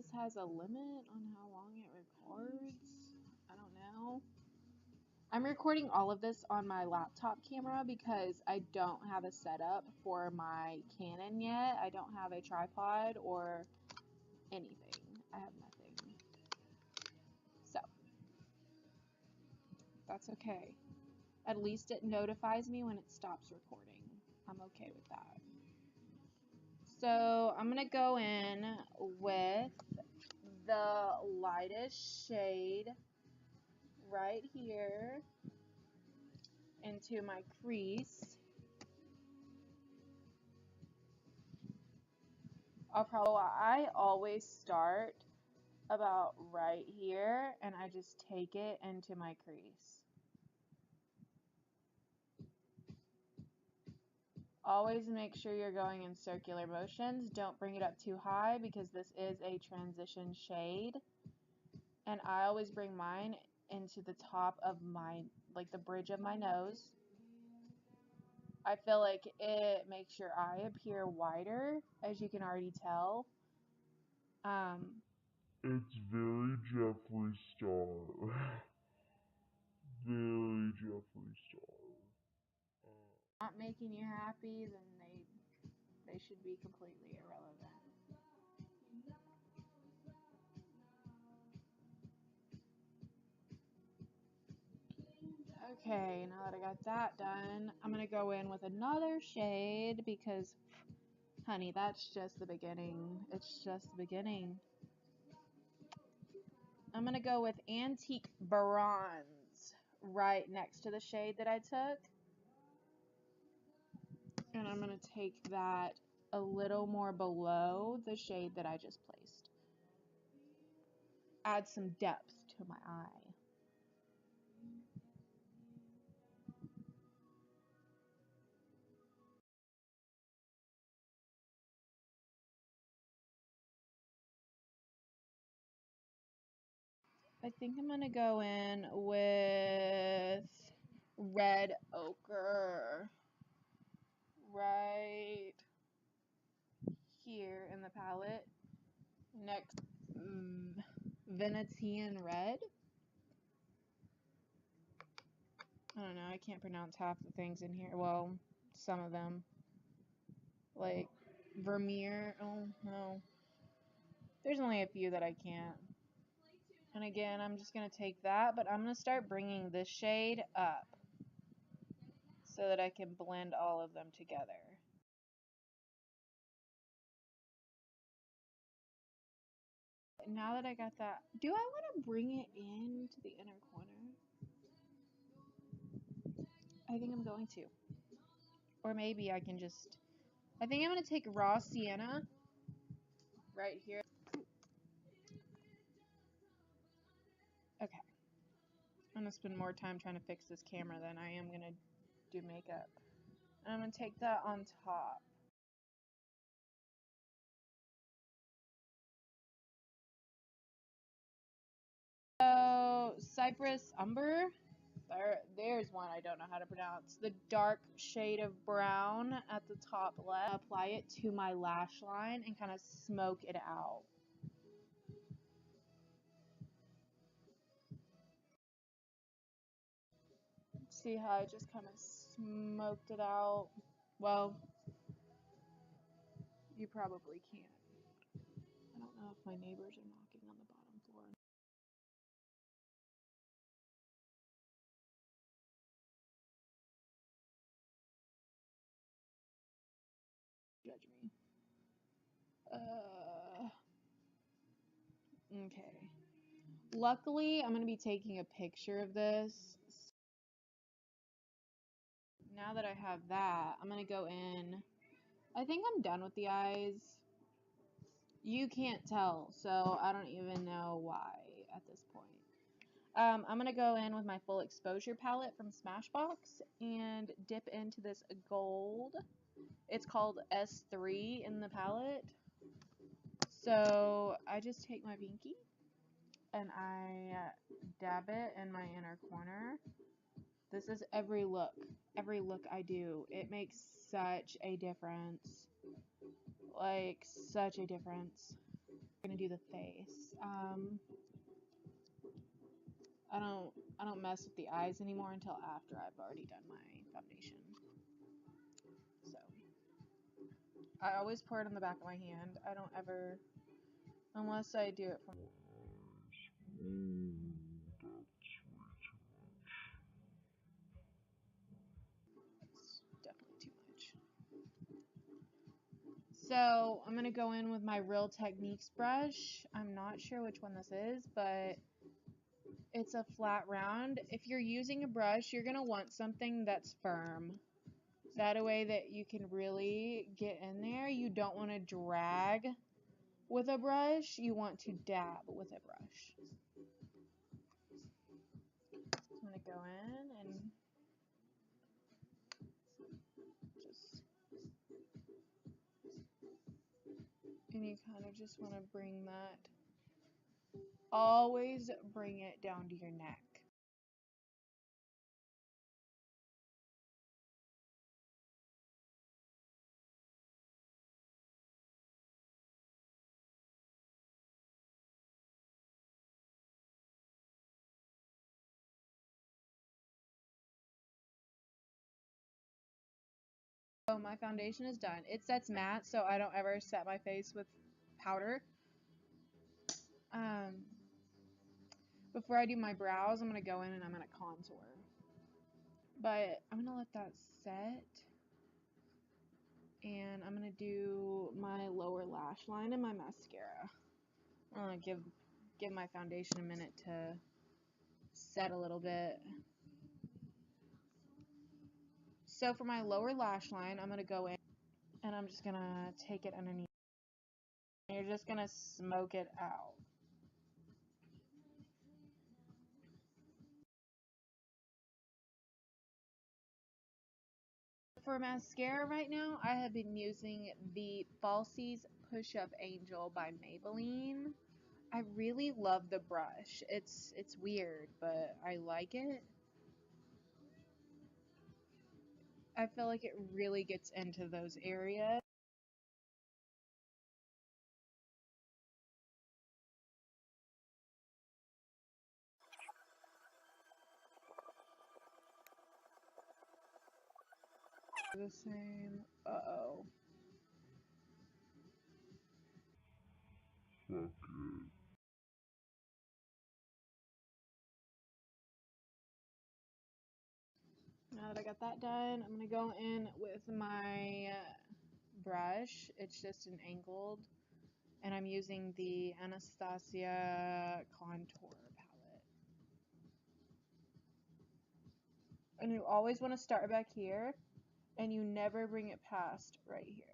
this has a limit on how long it records. I don't know. I'm recording all of this on my laptop camera because I don't have a setup for my Canon yet. I don't have a tripod or anything. I have nothing. So, that's okay. At least it notifies me when it stops recording. I'm okay with that. So, I'm going to go in with the lightest shade right here into my crease. I always start about right here and I just take it into my crease. Always make sure you're going in circular motions. Don't bring it up too high because this is a transition shade. And I always bring mine into the top of my, like the bridge of my nose. I feel like it makes your eye appear wider, as you can already tell. It's very Jeffree Star. Very Jeffree Star. Not making you happy, then they should be completely irrelevant. Okay, now that I got that done, I'm going to go in with another shade because, honey, that's just the beginning. It's just the beginning. I'm going to go with Antique Bronze right next to the shade that I took. And I'm going to take that a little more below the shade that I just placed. Add some depth to my eye. I think I'm going to go in with Red Ochre right here in the palette. Next, Venetian Red. I don't know, I can't pronounce half the things in here. Well, some of them. Like, Vermeer. Oh, no. There's only a few that I can't. And again, I'm just going to take that, but I'm going to start bringing this shade up so that I can blend all of them together. Now that I got that, do I want to bring it into the inner corner? I think I'm going to. Or maybe I can just, I think I'm going to take raw sienna right here. Okay. I'm going to spend more time trying to fix this camera than I am going to do makeup. And I'm going to take that on top. So, Cypress Umber. There's one I don't know how to pronounce. The dark shade of brown at the top left. Apply it to my lash line and kind of smoke it out. See how I just kind of smoked it out? Well, you probably can't. I don't know if my neighbors are knocking on the bottom floor. Judge me. Okay. Luckily, I'm going to be taking a picture of this. Now that I have that, I'm going to go in. I think I'm done with the eyes. You can't tell, so I don't even know why at this point. I'm going to go in with my full exposure palette from Smashbox and dip into this gold. It's called S3 in the palette. So I just take my pinky and I dab it in my inner corner. This is every look I do. It makes such a difference. Like, such a difference. gonna do the face. I don't mess with the eyes anymore until after I've already done my foundation. So I always pour it on the back of my hand. I don't ever, unless I do it from. It's definitely too much. So I'm gonna go in with my Real Techniques brush. I'm not sure which one this is, but it's a flat round. If you're using a brush, you're gonna want something that's firm. That way that you can really get in there. You don't want to drag with a brush. You want to dab with a brush. So I'm going to go in and just, and you kind of just want to bring that, always bring it down to your neck. So my foundation is done. It sets matte, so I don't ever set my face with powder. Before I do my brows, I'm going to go in and I'm going to contour. But I'm going to let that set. And I'm going to do my lower lash line and my mascara. I'm going to give my foundation a minute to set a little bit. So for my lower lash line, I'm going to go in and I'm just going to take it underneath. And you're just going to smoke it out. For mascara right now, I have been using the Falsies Push-Up Angel by Maybelline. I really love the brush. It's weird, but I like it. I feel like it really gets into those areas. The same. Uh-oh. Fuck it. Now that I got that done, I'm going to go in with my brush. It's just an angled. And I'm using the Anastasia Contour Palette. And you always want to start back here. And you never bring it past right here.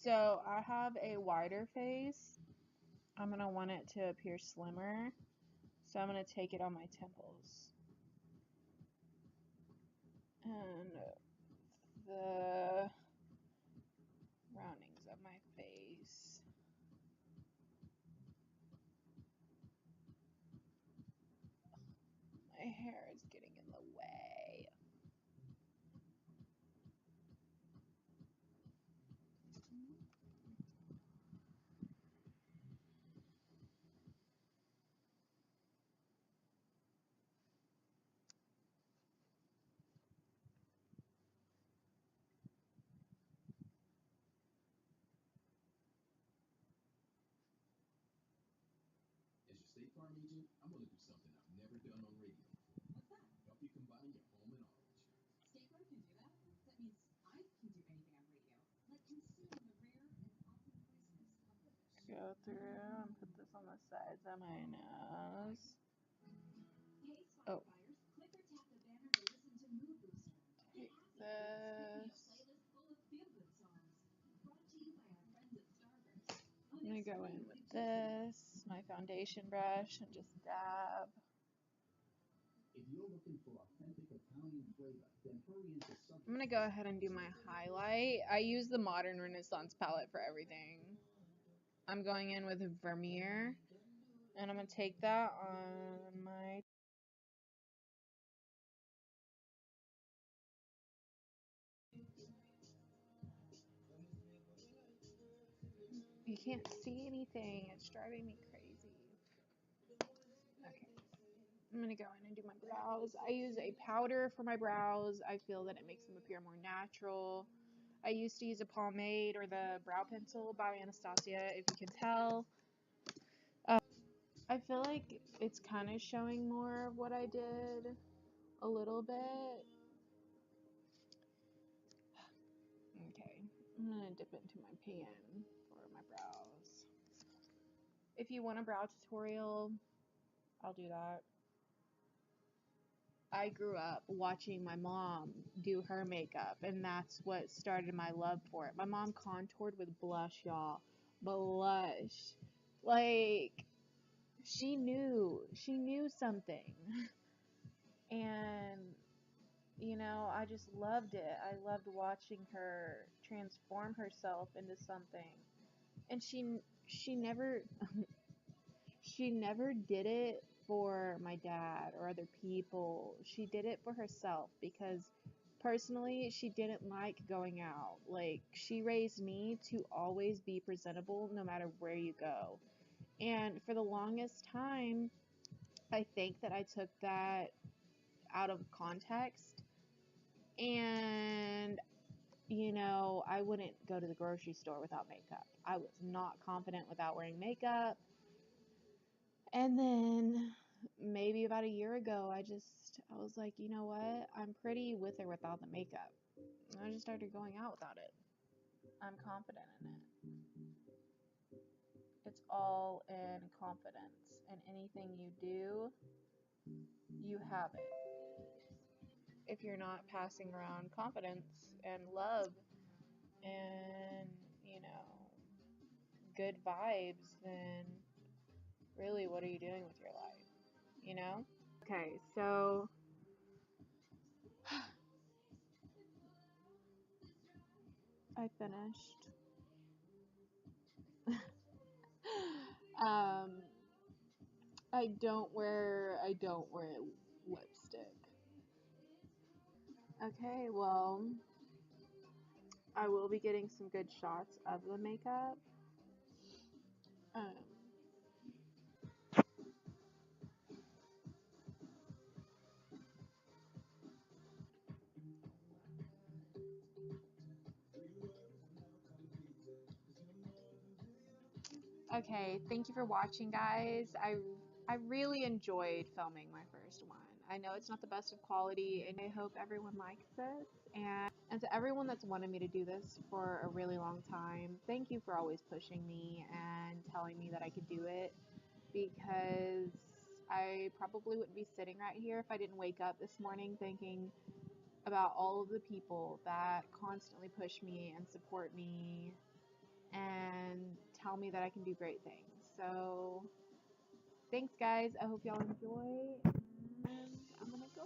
So I have a wider face. I'm going to want it to appear slimmer. So I'm going to take it on my temples. And the roundings of my face. My hair is getting in the way. As your State Farm agent, I'm going to do something I've never done on radio before. What's that? Help you combine your home and auto insurance. State Farm can do that? That means I can do anything on radio, like conceal the rare and often poisonous publish. Go through and put this on the sides of my nose. Hey, Oh. Spotifyers, click or tap the banner to listen to Mood Booster. Take this. Playlist full of feel-good songs. Brought to you by our friends at Starburst. I'm going to go in with this, my foundation brush, and just dab. If you're looking for authentic Italian flavor, then hurry into I'm going to go ahead and do my highlight. I use the Modern Renaissance palette for everything. I'm going in with Vermeer, and I'm going to take that on my You can't see anything. It's driving me crazy. Okay. I'm going to go in and do my brows. I use a powder for my brows. I feel that it makes them appear more natural. I used to use a pomade or the brow pencil by Anastasia, if you can tell. I feel like it's kind of showing more of what I did a little bit. Okay, I'm going to dip into my pan for my brows. If you want a brow tutorial, I'll do that. I grew up watching my mom do her makeup, and that's what started my love for it. My mom contoured with blush, y'all. Blush. Like, she knew something. And, you know, I just loved it. I loved watching her transform herself into something. And she never she never did it for my dad or other people. She did it for herself because personally she didn't like going out. Like, she raised me to always be presentable no matter where you go. And for the longest time, I think that I took that out of context. And, you know, I wouldn't go to the grocery store without makeup. I was not confident without wearing makeup. And then maybe about a year ago, I was like, you know what? I'm pretty with or without the makeup. And I just started going out without it. I'm confident in it. It's all in confidence. And anything you do, you have it. If you're not passing around confidence and love and, you know, good vibes, then really, what are you doing with your life? You know? Okay, so I finished. um, I don't wear lipstick. Okay, well, I will be getting some good shots of the makeup. Um, okay, thank you for watching, guys. I really enjoyed filming my first one. I know it's not the best of quality, and I hope everyone likes this. And to everyone that's wanted me to do this for a really long time, thank you for always pushing me and telling me that I could do it, because I probably wouldn't be sitting right here if I didn't wake up this morning thinking about all of the people that constantly push me and support me and tell me that I can do great things. So thanks, guys. I hope y'all enjoy, and I'm gonna go.